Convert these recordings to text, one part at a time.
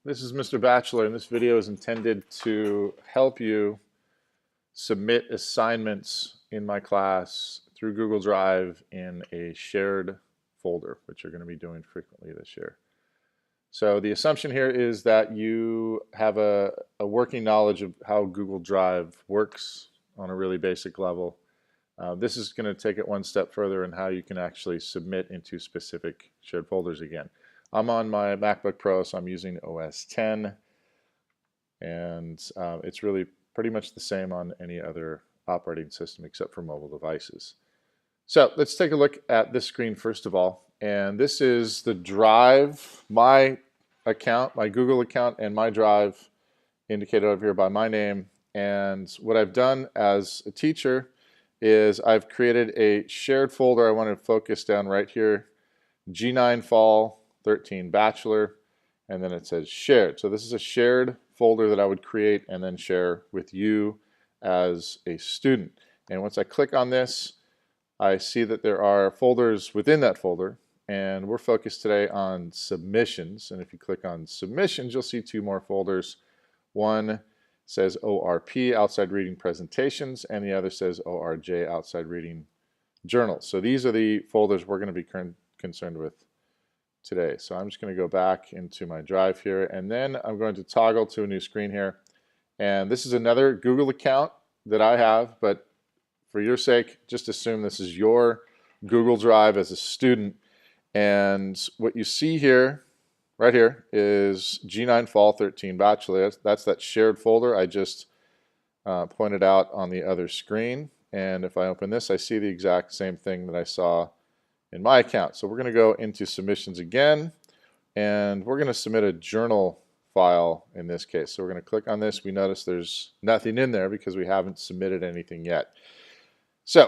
This is Mr. Batcheller, and this video is intended to help you submit assignments in my class through Google Drive in a shared folder, which you're going to be doing frequently this year. So the assumption here is that you have a working knowledge of how Google Drive works on a really basic level. This is going to take it one step further in how you can actually submit into specific shared folders again. I'm on my MacBook Pro, so I'm using OS 10, and it's really pretty much the same on any other operating system except for mobile devices. So let's take a look at this screen first of all, and this is the Drive, my account, my Google account, and my Drive indicated over here by my name. And what I've done as a teacher is I've created a shared folder. I want to focus down right here, G9 Fall 13 Batcheller, and then it says shared. So this is a shared folder that I would create and then share with you as a student. And once I click on this, I see that there are folders within that folder, and we're focused today on submissions. And if you click on submissions, you'll see two more folders. One says ORP, outside reading presentations, and the other says ORJ, outside reading journals. So these are the folders we're going to be concerned with today. So I'm just going to go back into my Drive here, and then I'm going to toggle to a new screen here. And this is another Google account that I have, but for your sake, just assume this is your Google Drive as a student. And what you see here, right here, is G9 Fall 13 Batcheller. That's that shared folder I just pointed out on the other screen. And if I open this, I see the exact same thing that I saw in my account. So we're going to go into submissions again, and we're going to submit a journal file in this case. So we're going to click on this. We notice there's nothing in there because we haven't submitted anything yet. So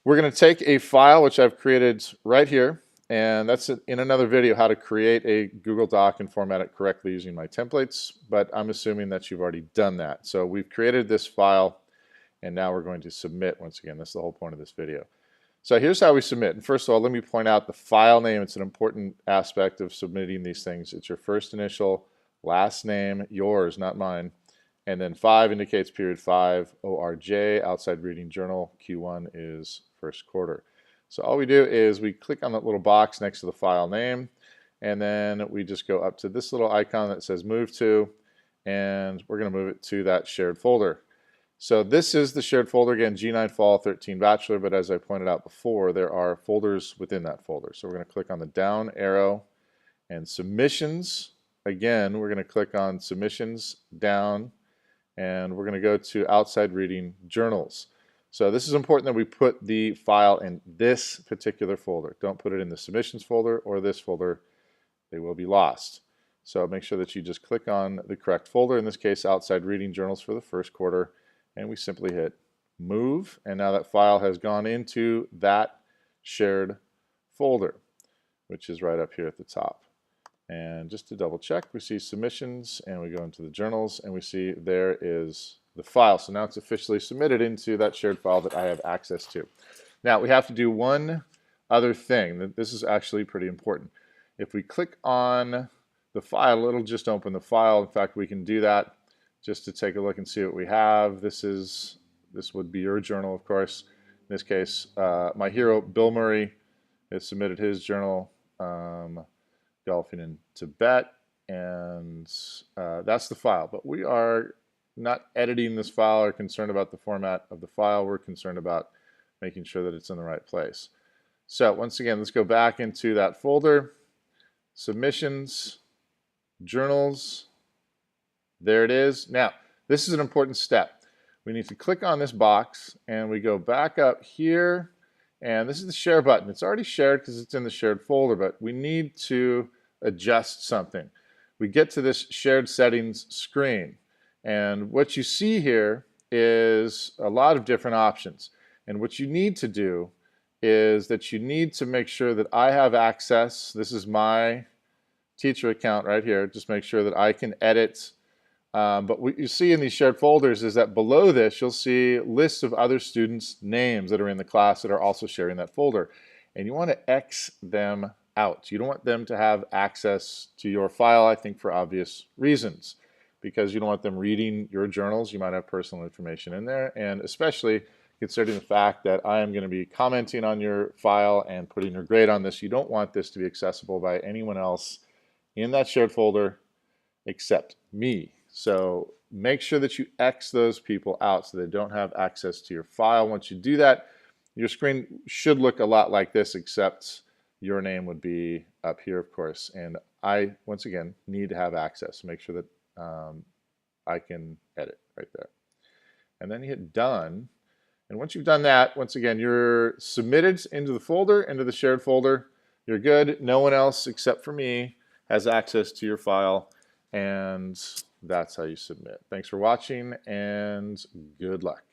we're going to take a file which I've created right here, and that's in another video how to create a Google Doc and format it correctly using my templates, but I'm assuming that you've already done that. So we've created this file, and now we're going to submit. Once again, that's the whole point of this video. So here's how we submit. And first of all, let me point out the file name. It's an important aspect of submitting these things. It's your first initial, last name, yours, not mine. And then 5 indicates period 5, ORJ, outside reading journal, Q1 is first quarter. So all we do is we click on that little box next to the file name, and then we just go up to this little icon that says move to, and we're going to move it to that shared folder. So this is the shared folder, again, G9 Fall 13 Batcheller, but as I pointed out before, there are folders within that folder. So we're going to click on the down arrow and submissions. Again, we're going to click on submissions down, and we're going to go to outside reading journals. So this is important that we put the file in this particular folder. Don't put it in the submissions folder or this folder. They will be lost. So make sure that you just click on the correct folder, in this case, outside reading journals for the first quarter, and we simply hit move, and now that file has gone into that shared folder, which is right up here at the top. And just to double check, we see submissions, and we go into the journals, and we see there is the file. So now it's officially submitted into that shared file that I have access to. Now we have to do one other thing. This is actually pretty important. If we click on the file, it'll just open the file. In fact, we can do that just to take a look and see what we have. This would be your journal, of course. In this case, my hero, Bill Murray, has submitted his journal, Golfing in Tibet, and that's the file. But we are not editing this file or concerned about the format of the file. We're concerned about making sure that it's in the right place. So once again, let's go back into that folder, submissions, journals. There it is. Now, this is an important step. We need to click on this box, and we go back up here, and this is the share button. It's already shared because it's in the shared folder, but we need to adjust something. We get to this shared settings screen, and what you see here is a lot of different options. And what you need to do is that you need to make sure that I have access. This is my teacher account right here. Just make sure that I can edit. But what you see in these shared folders is that below this you'll see lists of other students' names that are in the class that are also sharing that folder. And you want to X them out. You don't want them to have access to your file, I think for obvious reasons, because you don't want them reading your journals. You might have personal information in there, and especially considering the fact that I am going to be commenting on your file and putting your grade on this, you don't want this to be accessible by anyone else in that shared folder except me. So make sure that you X those people out so they don't have access to your file. Once you do that, your screen should look a lot like this, except your name would be up here, of course. And I, once again, need to have access. Make sure that I can edit right there. And then you hit done. And once you've done that, once again, you're submitted into the folder, into the shared folder. You're good. No one else except for me has access to your file. And that's how you submit. Thanks for watching, and good luck.